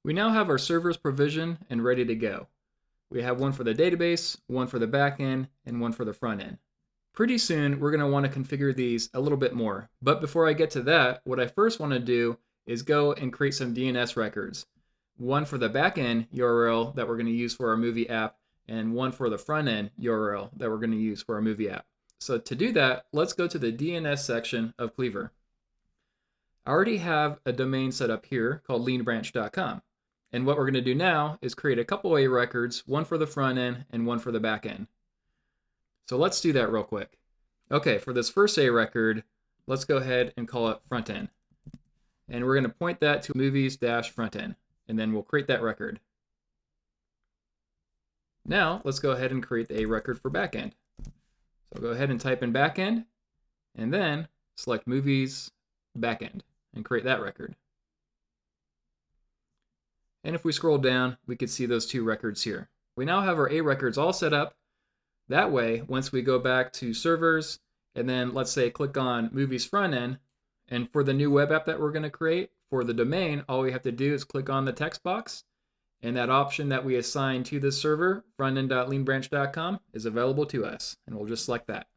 We now have our servers provisioned and ready to go. We have one for the database, one for the backend, and one for the front end. Pretty soon, we're going to want to configure these a little bit more. But before I get to that, what I first want to do is go and create some DNS records. One for the backend URL that we're going to use for our movie app, and one for the front end URL that we're going to use for our movie app. So to do that, let's go to the DNS section of Cleavr. I already have a domain set up here called leanbranch.com. And what we're going to do now is create a couple A records, one for the front end and one for the back end. So let's do that real quick. Okay, for this first A record, let's go ahead and call it front end. And we're going to point that to movies-front end, and then we'll create that record. Now, let's go ahead and create a record for backend. So go ahead and type in backend, and then select movies backend, and create that record. And if we scroll down, we can see those two records here. We now have our A records all set up. That way, once we go back to servers, and then let's say click on movies front end, and for the new web app that we're going to create, for the domain, all we have to do is click on the text box, and that option that we assign to this server, frontend.leanbranch.com, is available to us, and we'll just select that.